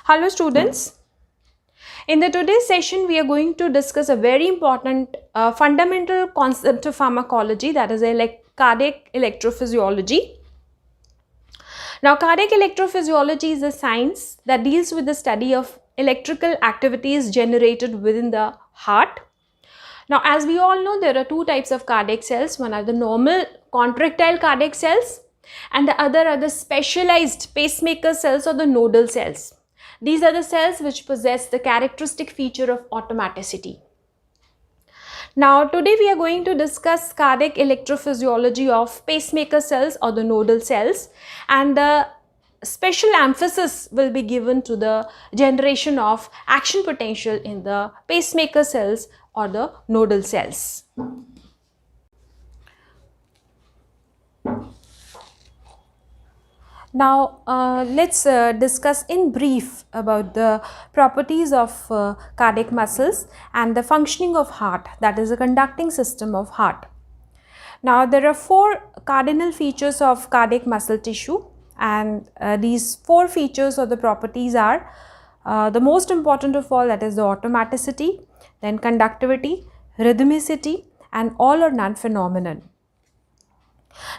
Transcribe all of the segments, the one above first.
Hello students. In the today's session we are going to discuss a very important fundamental concept of pharmacology, that is cardiac electrophysiology. Now cardiac electrophysiology is a science that deals with the study of electrical activities generated within the heart. Now as we all know, there are two types of cardiac cells. One are the normal contractile cardiac cells and the other are the specialized pacemaker cells or the nodal cells. These are the cells which possess the characteristic feature of automaticity. Now today we are going to discuss cardiac electrophysiology of pacemaker cells or the nodal cells, and the special emphasis will be given to the generation of action potential in the pacemaker cells or the nodal cells. Now let's discuss in brief about the properties of cardiac muscles and the functioning of heart, that is the conducting system of heart. Now there are four cardinal features of cardiac muscle tissue, and these four features or the properties are the most important of all, that is the automaticity, then conductivity, rhythmicity and all or none phenomenon.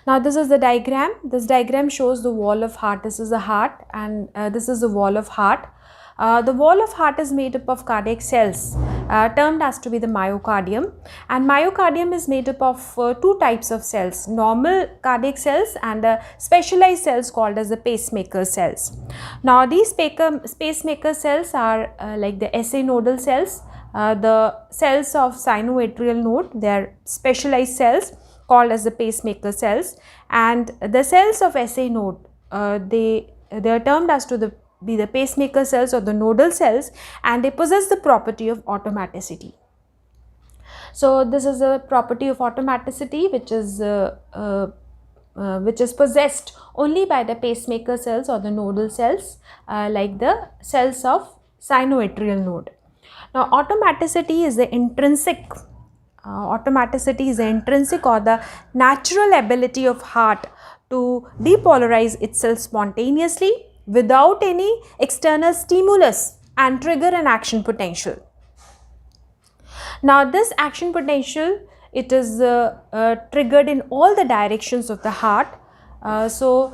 Now this is the diagram. This diagram shows the wall of heart. This is the heart and this is the wall of heart. The wall of heart is made up of cardiac cells termed as to be the myocardium, and myocardium is made up of two types of cells, normal cardiac cells and specialized cells called as the pacemaker cells. Now these pacemaker cells are like the SA nodal cells, the cells of sinoatrial node. They are specialized cells called as the pacemaker cells, and the cells of SA node they are termed as to be the pacemaker cells or the nodal cells, and they possess the property of automaticity. So this is a property of automaticity which is possessed only by the pacemaker cells or the nodal cells, like the cells of sinoatrial node. Now automaticity is the intrinsic or the natural ability of heart to depolarize itself spontaneously without any external stimulus and trigger an action potential. Now this action potential, it is triggered in all the directions of the heart. The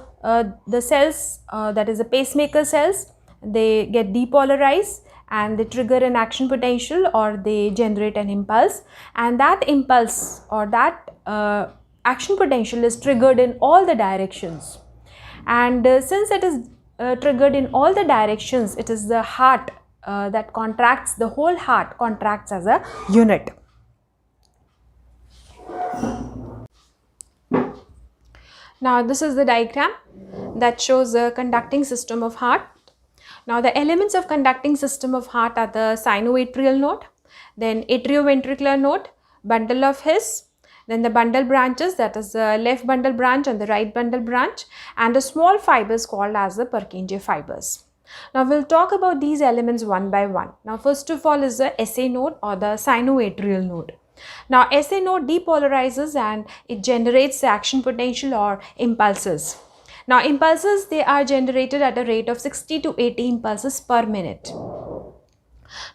cells, that is the pacemaker cells, they get depolarized and they trigger an action potential or they generate an impulse, and that impulse or that action potential is triggered in all the directions. And since it is triggered in all the directions, it is the heart that contracts, the whole heart contracts as a unit. Now this is the diagram that shows the conducting system of heart. Now the elements of conducting system of heart are the sinoatrial node, then atrioventricular node, bundle of His, then the bundle branches, that is the left bundle branch and the right bundle branch, and the small fibers called as the Purkinje fibers. Now we'll talk about these elements one by one. Now first of all is the SA node or the sinoatrial node. Now SA node depolarizes and it generates the action potential or impulses. Now impulses, they are generated at a rate of 60 to 80 impulses per minute.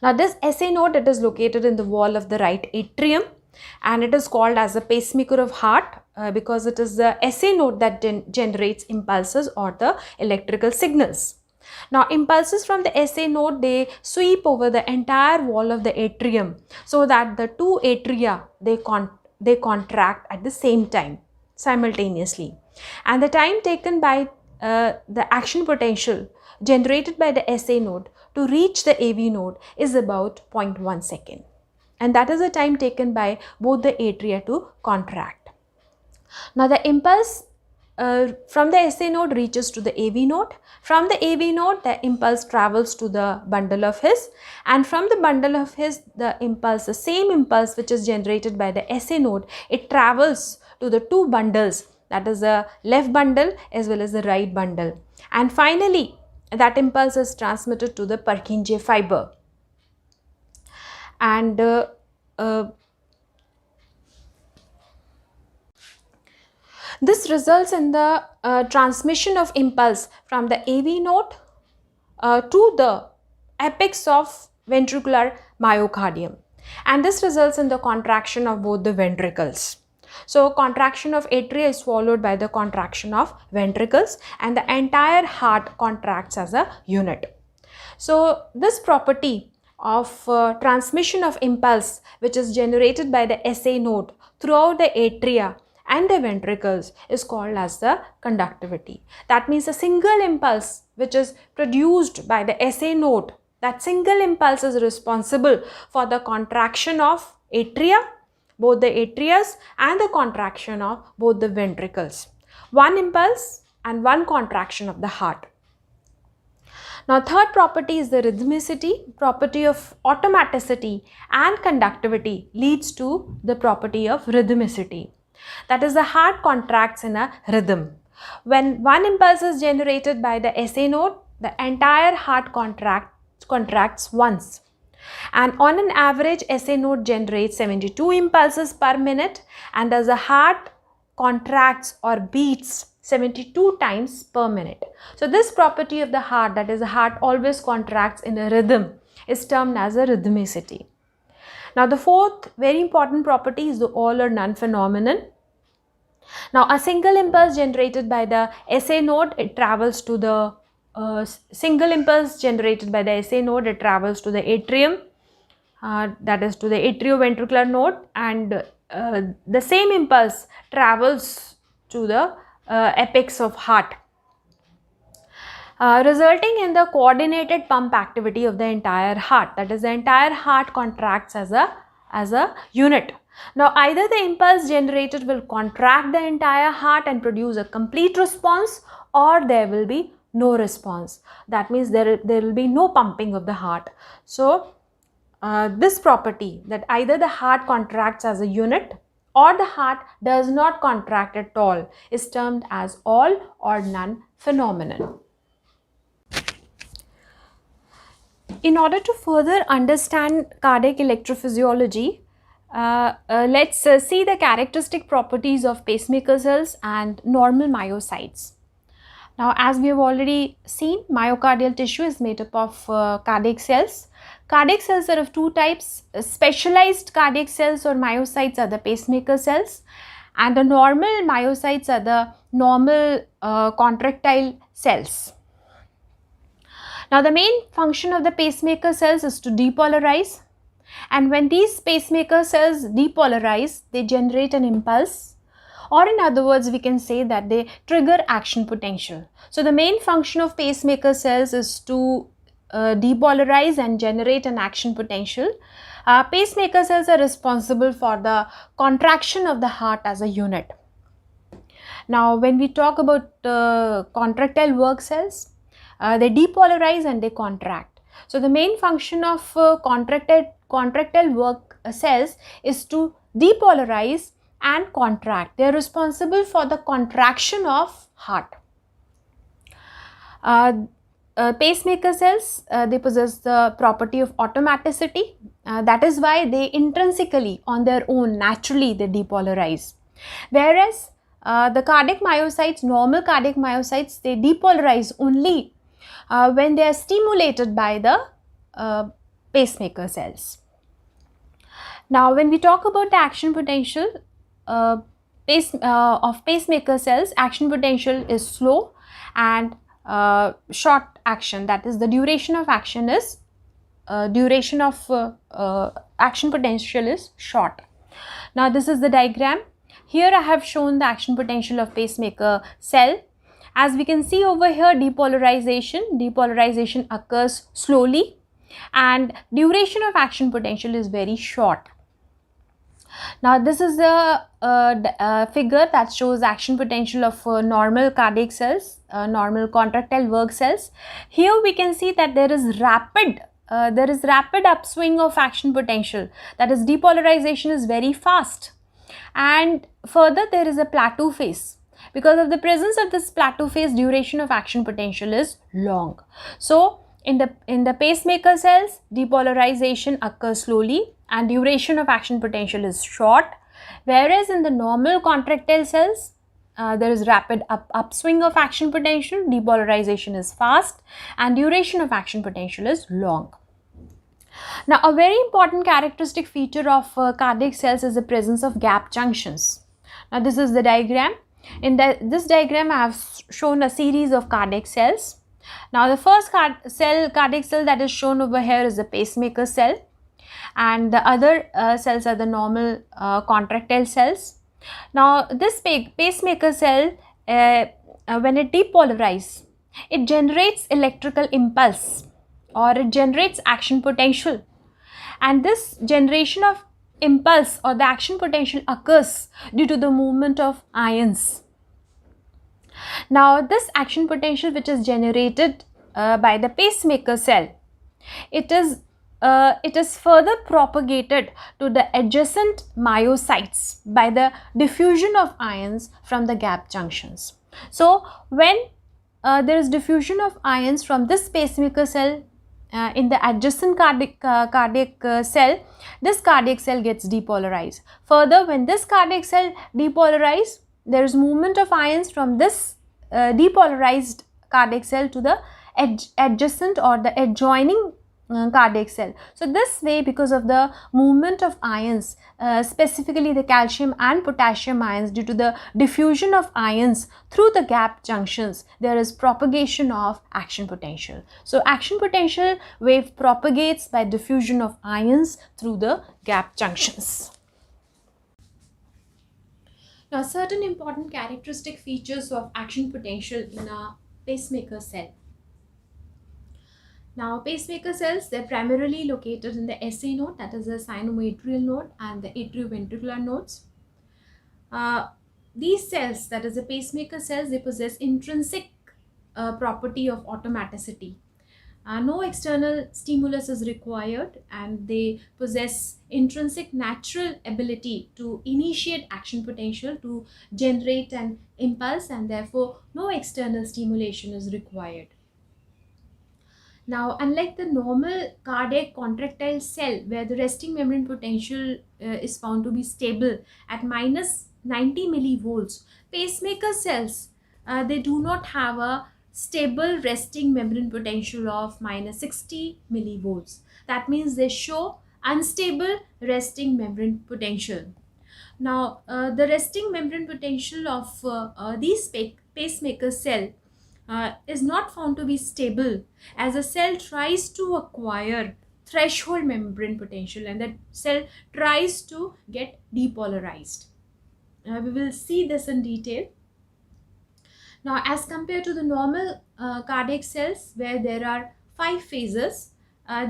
Now this SA node, it is located in the wall of the right atrium and it is called as the pacemaker of heart because it is the SA node that generates impulses or the electrical signals. Now impulses from the SA node, they sweep over the entire wall of the atrium so that the two atria, they contract at the same time simultaneously, and the time taken by the action potential generated by the SA node to reach the AV node is about 0.1 second, and that is the time taken by both the atria to contract. Now the impulse from the SA node reaches to the AV node. From the AV node, the impulse travels to the bundle of His, and from the bundle of His, the same impulse which is generated by the SA node, it travels to the two bundles, that is the left bundle as well as the right bundle, and finally that impulse is transmitted to the Purkinje fiber, and this results in the transmission of impulse from the AV node to the apex of ventricular myocardium, and this results in the contraction of both the ventricles. So contraction of atria is followed by the contraction of ventricles, and the entire heart contracts as a unit. So this property of transmission of impulse, which is generated by the SA node throughout the atria and the ventricles, is called as the conductivity. That means a single impulse which is produced by the SA node, that single impulse is responsible for the contraction of atria, both the atrias, and the contraction of both the ventricles. One impulse and one contraction of the heart. Now, third property is the rhythmicity. Property of automaticity and conductivity leads to the property of rhythmicity. That is, the heart contracts in a rhythm. When one impulse is generated by the SA node, the entire heart contracts once. And on an average, SA node generates 72 impulses per minute, and as the heart contracts or beats 72 times per minute. So this property of the heart, that is, the heart always contracts in a rhythm, is termed as a rhythmicity. Now the fourth very important property is the all or none phenomenon. Now a single impulse generated by the SA node, it travels to the single impulse generated by the SA node, it travels to the atrium, that is to the atrioventricular node, and the same impulse travels to the apex of heart, resulting in the coordinated pump activity of the entire heart. That is, the entire heart contracts as a unit. Now either the impulse generated will contract the entire heart and produce a complete response, or there will be no response. That means there will be no pumping of the heart. So this property, that either the heart contracts as a unit or the heart does not contract at all, is termed as all or none phenomenon. In order to further understand cardiac electrophysiology, let's see the characteristic properties of pacemaker cells and normal myocytes. Now, as we have already seen, myocardial tissue is made up of cardiac cells. Cardiac cells are of two types. Specialized cardiac cells or myocytes are the pacemaker cells, and the normal myocytes are the normal contractile cells. Now, the main function of the pacemaker cells is to depolarize, and when these pacemaker cells depolarize, they generate an impulse, or in other words, we can say that they trigger action potential. So the main function of pacemaker cells is to depolarize and generate an action potential. Pacemaker cells are responsible for the contraction of the heart as a unit. Now, when we talk about contractile work cells, they depolarize and they contract. So the main function of contractile work cells is to depolarize and contract. They are responsible for the contraction of heart. Pacemaker cells, they possess the property of automaticity. That is why they intrinsically, on their own, naturally they depolarize. Whereas the cardiac myocytes, normal cardiac myocytes, they depolarize only when they are stimulated by the pacemaker cells. Now, when we talk about the action potential of pacemaker cells, action potential is slow and short action. That is, the duration of action is action potential is short. Now, this is the diagram. Here I have shown the action potential of pacemaker cell. As we can see over here, depolarization occurs slowly and duration of action potential is very short. Now, this is a figure that shows action potential of normal cardiac cells, normal contractile work cells. Here we can see that there is rapid upswing of action potential. That is, depolarization is very fast, and further there is a plateau phase. Because of the presence of this plateau phase, duration of action potential is long. So in the pacemaker cells, depolarization occurs slowly and duration of action potential is short, whereas in the normal contractile cells, there is rapid upswing of action potential, depolarization is fast, and duration of action potential is long. Now, a very important characteristic feature of cardiac cells is the presence of gap junctions. Now, this is the diagram. In this diagram, I have shown a series of cardiac cells. Now, the first cardiac cell that is shown over here is the pacemaker cell, and the other cells are the normal contractile cells. Now, this pacemaker cell, when it depolarizes, it generates electrical impulse or it generates action potential, and this generation of impulse or the action potential occurs due to the movement of ions. Now, this action potential which is generated by the pacemaker cell, it is further propagated to the adjacent myocytes by the diffusion of ions from the gap junctions. So, when there is diffusion of ions from this pacemaker cell in the adjacent cardiac cell, this cardiac cell gets depolarized. Further, when this cardiac cell depolarizes, there is movement of ions from this depolarized cardiac cell to the adjacent or the adjoining cardiac cell. So, this way, because of the movement of ions, specifically the calcium and potassium ions, due to the diffusion of ions through the gap junctions, there is propagation of action potential. So, action potential wave propagates by diffusion of ions through the gap junctions. Now, certain important characteristic features of action potential in a pacemaker cell. Now, pacemaker cells, they're primarily located in the SA node, that is the sinoatrial node, and the atrioventricular nodes. These cells, that is the pacemaker cells, they possess intrinsic property of automaticity. No external stimulus is required, and they possess intrinsic natural ability to initiate action potential, to generate an impulse, and therefore no external stimulation is required. Now, unlike the normal cardiac contractile cell where the resting membrane potential is found to be stable at minus 90 millivolts, pacemaker cells, they do not have a stable resting membrane potential of minus 60 millivolts. That means they show unstable resting membrane potential. Now, the resting membrane potential of these pacemaker cell is not found to be stable, as a cell tries to acquire threshold membrane potential and that cell tries to get depolarized. We will see this in detail. Now, as compared to the normal cardiac cells where there are 5 phases,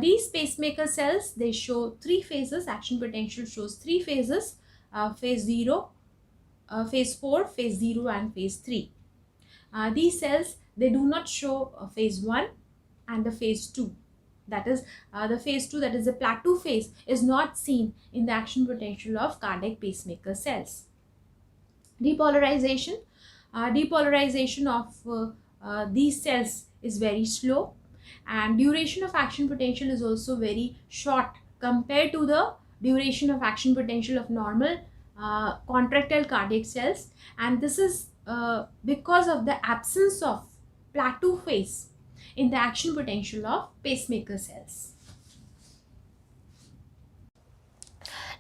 these pacemaker cells, they show 3 phases. Action potential shows 3 phases: phase 0, phase 4, phase 0, and phase 3. These cells, they do not show phase 1 and the phase 2. That is the phase 2, that is the plateau phase, is not seen in the action potential of cardiac pacemaker cells. Depolarization. Depolarization of these cells is very slow, and duration of action potential is also very short compared to the duration of action potential of normal contractile cardiac cells, and this is because of the absence of plateau phase in the action potential of pacemaker cells.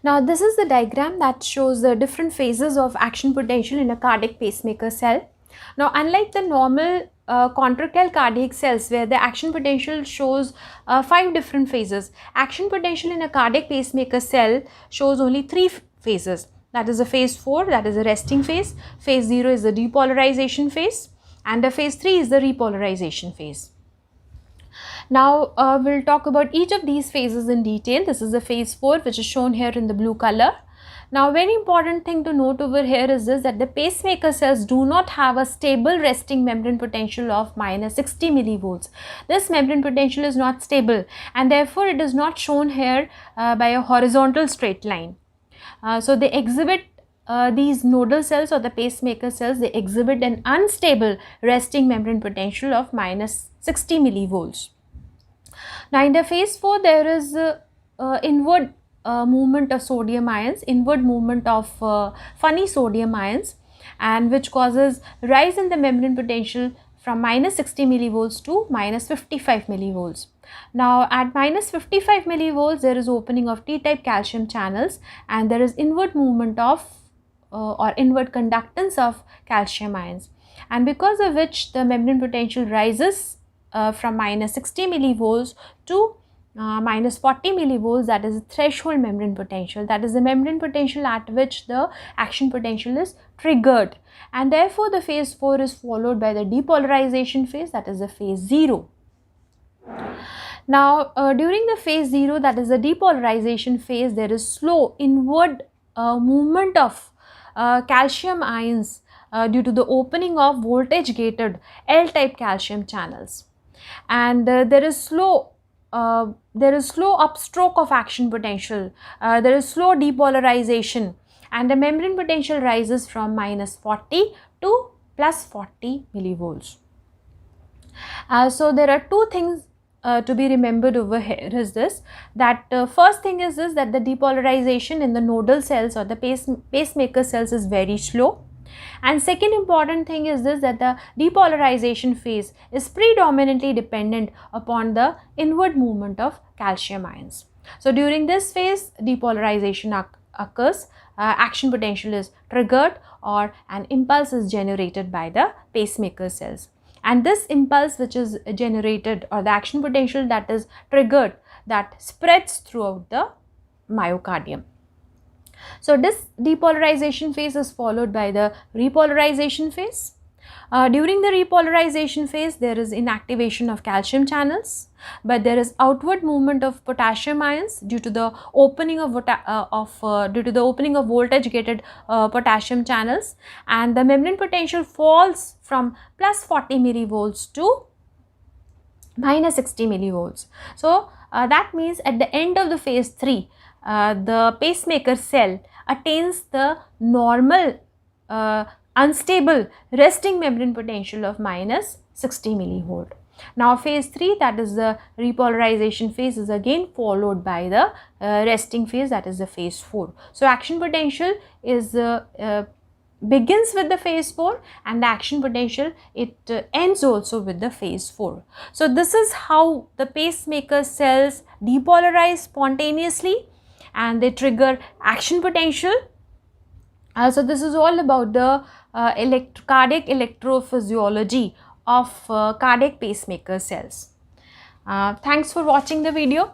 Now, this is the diagram that shows the different phases of action potential in a cardiac pacemaker cell. Now, unlike the normal contractile cardiac cells where the action potential shows 5 different phases, action potential in a cardiac pacemaker cell shows only 3 phases. That is the phase 4, that is the resting phase, phase 0 is the depolarization phase, and the phase 3 is the repolarization phase. Now, we'll talk about each of these phases in detail. This is the phase 4, which is shown here in the blue color. Now, very important thing to note over here is this, that the pacemaker cells do not have a stable resting membrane potential of minus 60 millivolts. This membrane potential is not stable, and therefore it is not shown here by a horizontal straight line. So, they exhibit these nodal cells or the pacemaker cells, they exhibit an unstable resting membrane potential of minus 60 millivolts. Now, in the phase 4, there is inward movement of sodium ions, inward movement of funny sodium ions, and which causes rise in the membrane potential from minus 60 millivolts to minus 55 millivolts. Now at minus 55 millivolts there is opening of T-type calcium channels and there is inward movement of or inward conductance of calcium ions, and because of which the membrane potential rises from minus 60 millivolts to minus 40 millivolts, that is the threshold membrane potential, that is the membrane potential at which the action potential is triggered, and therefore the phase 4 is followed by the depolarization phase, that is the phase 0. Now during the phase 0, that is the depolarization phase, there is slow inward movement of calcium ions due to the opening of voltage gated L-type calcium channels, and there is slow upstroke of action potential, there is slow depolarization, and the membrane potential rises from minus 40 to plus 40 millivolts. So there are two things to be remembered over here is this, that first thing is this, that the depolarization in the nodal cells or the pacemaker cells is very slow, and second important thing is this, that the depolarization phase is predominantly dependent upon the inward movement of calcium ions. So during this phase depolarization occurs, action potential is triggered or an impulse is generated by the pacemaker cells, and this impulse which is generated or the action potential that is triggered, that spreads throughout the myocardium. So this depolarization phase is followed by the repolarization phase. During the repolarization phase there is inactivation of calcium channels, but there is outward movement of potassium ions due to the opening of voltage gated potassium channels, and the membrane potential falls from plus 40 millivolts to minus 60 millivolts. So that means at the end of the phase 3 the pacemaker cell attains the normal unstable resting membrane potential of minus 60 millivolt. Now phase 3, that is the repolarization phase, is again followed by the resting phase, that is the phase 4. So action potential is begins with the phase 4 and the action potential ends also with the phase 4. So this is how the pacemaker cells depolarize spontaneously and they trigger action potential. So this is all about the cardiac electrophysiology of cardiac pacemaker cells. Thanks for watching the video.